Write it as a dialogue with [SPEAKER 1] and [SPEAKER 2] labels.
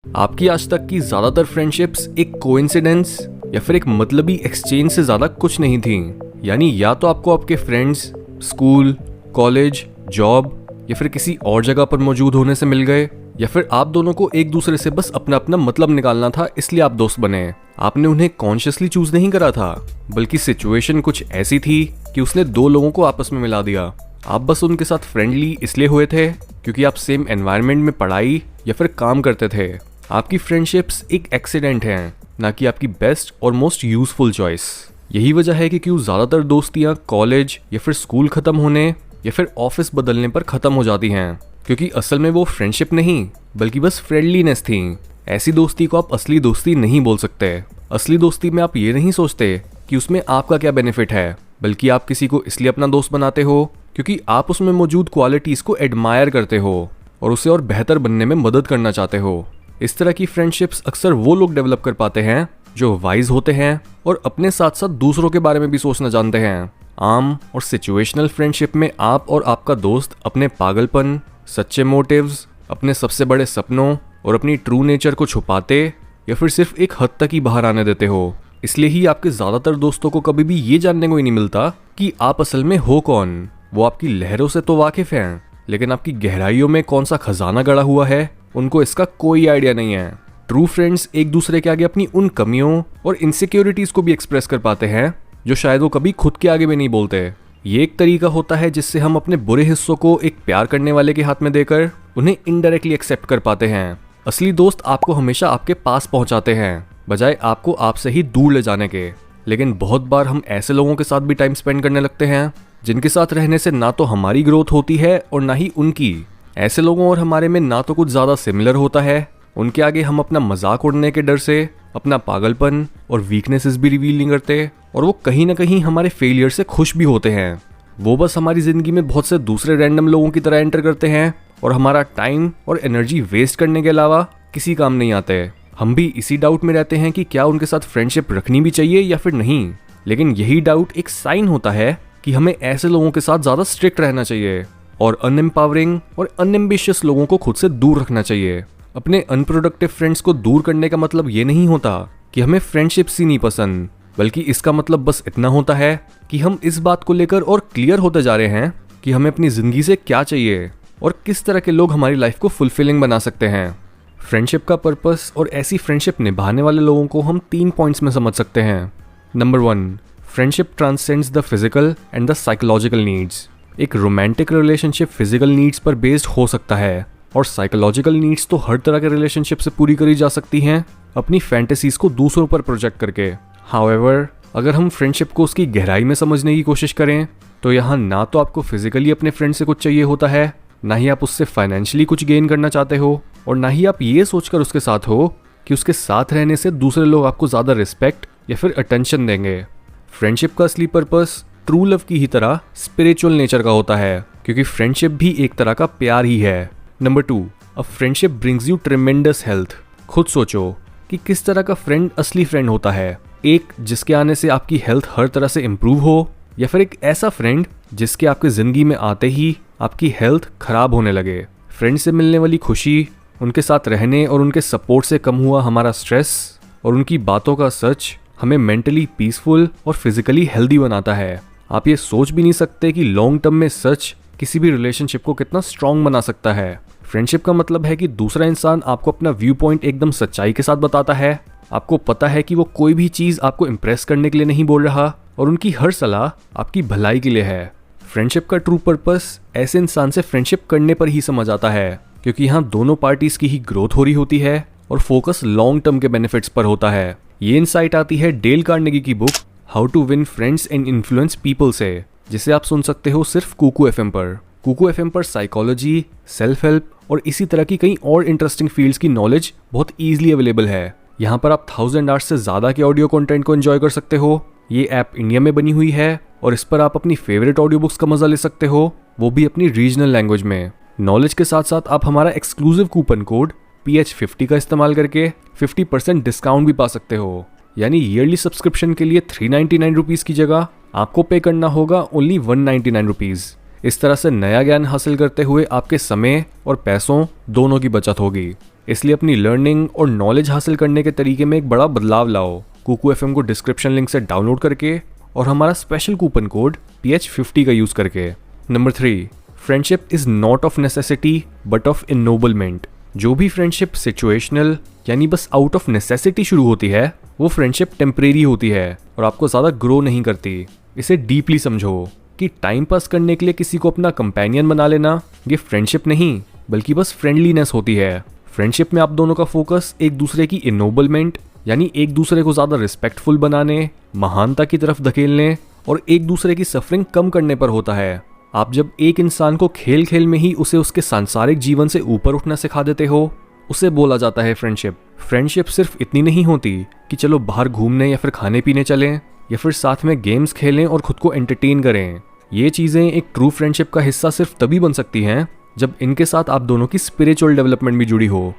[SPEAKER 1] आपकी आज तक की ज्यादातर फ्रेंडशिप्स एक कोइंसिडेंस या फिर एक मतलबी एक्सचेंज से ज्यादा कुछ नहीं थी। यानी या तो आपको आपके फ्रेंड्स स्कूल, कॉलेज, जॉब या फिर किसी और जगह पर मौजूद होने से मिल गए, या फिर आप दोनों को एक दूसरे से बस अपना अपना मतलब निकालना था इसलिए आप दोस्त बने। आपने उन्हें कॉन्शियसली चूज नहीं करा था, बल्कि सिचुएशन कुछ ऐसी थी कि उसने दो लोगों को आपस में मिला दिया। आप बस उनके साथ फ्रेंडली इसलिए हुए थे क्योंकि आप सेम एनवायरनमेंट में पढ़ाई या फिर काम करते थे। आपकी फ्रेंडशिप्स एक एक्सीडेंट हैं, ना कि आपकी बेस्ट और मोस्ट यूजफुल चॉइस। यही वजह है कि क्यों ज्यादातर दोस्तियां कॉलेज या फिर स्कूल खत्म होने या फिर ऑफिस बदलने पर खत्म हो जाती हैं, क्योंकि असल में वो फ्रेंडशिप नहीं बल्कि बस फ्रेंडलीनेस थी। ऐसी दोस्ती को आप असली दोस्ती नहीं बोल सकते। असली दोस्ती में आप ये नहीं सोचते कि उसमें आपका क्या बेनिफिट है, बल्कि आप किसी को इसलिए अपना दोस्त बनाते हो क्योंकि आप उसमें मौजूद क्वालिटीज को एडमायर करते हो और उसे और बेहतर बनने में मदद करना चाहते हो। इस तरह की फ्रेंडशिप्स अक्सर वो लोग डेवलप कर पाते हैं जो वाइज होते हैं और अपने साथ साथ दूसरों के बारे में भी सोचना जानते हैं। आम और सिचुएशनल फ्रेंडशिप में आप और आपका दोस्त अपने पागलपन, सच्चे मोटिव्स, अपने सबसे बड़े सपनों और अपनी ट्रू नेचर को छुपाते या फिर सिर्फ एक हद तक ही बाहर आने देते हो। इसलिए ही आपके ज्यादातर दोस्तों को कभी भी ये जानने को ही नहीं मिलता कि आप असल में हो कौन। वो आपकी लहरों से तो वाकिफ हैं, लेकिन आपकी गहराइयों में कौन सा खजाना गड़ा हुआ है उनको इसका कोई आइडिया नहीं है। ट्रू फ्रेंड्स एक दूसरे के आगे अपनी उन कमियों और इनसिक्योरिटीज को भी एक्सप्रेस कर पाते हैं जो शायद वो कभी खुद के आगे भी नहीं बोलते। ये एक तरीका होता है जिससे हम अपने बुरे हिस्सों को एक प्यार करने वाले के हाथ में देकर उन्हें इनडायरेक्टली एक्सेप्ट कर पाते हैं। असली दोस्त आपको हमेशा आपके पास पहुंचाते हैं, बजाय आपको आपसे ही दूर ले जाने के। लेकिन बहुत बार हम ऐसे लोगों के साथ भी टाइम स्पेंड करने लगते हैं जिनके साथ रहने से ना तो हमारी ग्रोथ होती है और ना ही उनकी। ऐसे लोगों और हमारे में ना तो कुछ ज्यादा सिमिलर होता है, उनके आगे हम अपना मजाक उड़ने के डर से अपना पागलपन और वीकनेसेस भी रिवील नहीं करते, और वो कहीं ना कहीं हमारे फेलियर से खुश भी होते हैं। वो बस हमारी जिंदगी में बहुत से दूसरे रैंडम लोगों की तरह एंटर करते हैं और हमारा टाइम और एनर्जी वेस्ट करने के अलावा किसी काम नहीं आते। हम भी इसी डाउट में रहते हैं कि क्या उनके साथ फ्रेंडशिप रखनी भी चाहिए या फिर नहीं। लेकिन यही डाउट एक साइन होता है कि हमें ऐसे लोगों के साथ ज्यादा स्ट्रिक्ट रहना चाहिए और अनएम्पावरिंग और अनएम्बिशियस लोगों को खुद से दूर रखना चाहिए। अपने अनप्रोडक्टिव फ्रेंड्स को दूर करने का मतलब ये नहीं होता कि हमें फ्रेंडशिप्स ही नहीं पसंद, बल्कि इसका मतलब बस इतना होता है कि हम इस बात को लेकर और क्लियर होते जा रहे हैं कि हमें अपनी जिंदगी से क्या चाहिए और किस तरह के लोग हमारी लाइफ को फुलफिलिंग बना सकते हैं। फ्रेंडशिप का पर्पस और ऐसी फ्रेंडशिप निभाने वाले लोगों को हम 3 पॉइंट्स में समझ सकते हैं। Number 1, friendship transcends the physical and the psychological needs. एक रोमांटिक रिलेशनशिप फिजिकल नीड्स पर बेस्ड हो सकता है और साइकोलॉजिकल नीड्स तो हर तरह के रिलेशनशिप से पूरी करी जा सकती हैं अपनी फैंटेसीज को दूसरों पर प्रोजेक्ट करके। हाउएवर, अगर हम फ्रेंडशिप को उसकी गहराई में समझने की कोशिश करें तो यहाँ ना तो आपको फिजिकली अपने फ्रेंड से कुछ चाहिए होता है, ना ही आप उससे फाइनेंशियली कुछ गेन करना चाहते हो, और ना ही आप ये सोचकर उसके साथ हो कि उसके साथ रहने से दूसरे लोग आपको ज्यादा रिस्पेक्ट या फिर अटेंशन देंगे। फ्रेंडशिप का असली पर्पस ट्रू लव की ही तरह स्पिरिचुअल नेचर का होता है, क्योंकि फ्रेंडशिप भी एक तरह का प्यार ही है। Number 2, a friendship brings you ट्रेमेंडस health. खुद सोचो कि किस तरह का फ्रेंड असली फ्रेंड होता है। एक जिसके आने से आपकी हेल्थ हर तरह से इम्प्रूव हो, या फिर एक ऐसा फ्रेंड जिसके आपके जिंदगी में आते ही आपकी हेल्थ खराब होने लगे। फ्रेंड से मिलने वाली खुशी, उनके साथ रहने और उनके सपोर्ट से कम हुआ हमारा स्ट्रेस और उनकी बातों का सच हमें मेंटली पीसफुल और फिजिकली हेल्दी बनाता है। आप ये सोच भी नहीं सकते कि लॉन्ग टर्म में सच किसी भी रिलेशनशिप को कितना स्ट्रांग बना सकता है। फ्रेंडशिप का मतलब है कि दूसरा इंसान आपको अपना व्यू पॉइंट एकदम सच्चाई के साथ बताता है। आपको पता है कि वो कोई भी चीज आपको इम्प्रेस करने के लिए नहीं बोल रहा और उनकी हर सलाह आपकी भलाई के लिए है। फ्रेंडशिप का ट्रू पर्पस ऐसे इंसान से फ्रेंडशिप करने पर ही समझ आता है, क्योंकि यहाँ दोनों पार्टीज की ही ग्रोथ हो रही होती है और फोकस लॉन्ग टर्म के बेनिफिट्स पर होता है। ये इंसाइट आती है डेल कार्नेगी की book how to win friends and influence people से, जिसे आप सुन सकते हो सिर्फ कुकू एफएम पर। कुकू एफएम पर साइकोलॉजी, सेल्फ हेल्प और इसी तरह की कई और इंटरेस्टिंग फील्ड्स की नॉलेज बहुत ईजिली अवेलेबल है। यहाँ पर आप 1000 आवर्स से ज्यादा के ऑडियो कंटेंट को एंजॉय कर सकते हो। ये ऐप इंडिया में बनी हुई है और इस पर आप अपनी फेवरेट ऑडियो बुक्स का मजा ले सकते हो, वो भी अपनी रीजनल लैंग्वेज में। नॉलेज के साथ साथ आप हमारा एक्सक्लूसिव कूपन कोड PH50 का इस्तेमाल करके 50% डिस्काउंट भी पा सकते हो। यानी ईयरली सब्सक्रिप्शन के लिए 399 रुपीज की जगह आपको पे करना होगा ओनली 199 रुपीज। इस तरह से नया ज्ञान हासिल करते हुए आपके समय और पैसों दोनों की बचत होगी। इसलिए अपनी लर्निंग और नॉलेज हासिल करने के तरीके में एक बड़ा बदलाव लाओ। कुकू एफएम को डिस्क्रिप्शन लिंक से डाउनलोड करके और हमारा स्पेशल कूपन कोड PH50 का यूज़ करके। Number 3, friendship is not of necessity but of ennoblement. जो भी फ्रेंडशिप सिचुएशनल यानी बस आउट ऑफ नेसेसिटी शुरू होती है, वो फ्रेंडशिप टेम्परेरी होती है और आपको ज़्यादा ग्रो नहीं करती। इसे डीपली समझो कि टाइम पास करने के लिए किसी को अपना कंपेनियन बना लेना ये फ्रेंडशिप नहीं बल्कि बस फ्रेंडलीनेस होती है। फ्रेंडशिप में आप दोनों का फोकस एक दूसरे की इनोबलमेंट यानी एक दूसरे को ज़्यादा रिस्पेक्टफुल बनाने, महानता की तरफ धकेलने और एक दूसरे की सफरिंग कम करने पर होता है। आप जब एक इंसान को खेल खेल में ही उसे उसके सांसारिक जीवन से ऊपर उठना सिखा देते हो, उसे बोला जाता है फ्रेंडशिप। फ्रेंडशिप सिर्फ इतनी नहीं होती कि चलो बाहर घूमने या फिर खाने पीने चलें या फिर साथ में गेम्स खेलें और खुद को एंटरटेन करें। ये चीज़ें एक ट्रू फ्रेंडशिप का हिस्सा सिर्फ तभी बन सकती हैं जब इनके साथ आप दोनों की स्पिरिचुअल डेवलपमेंट भी जुड़ी हो।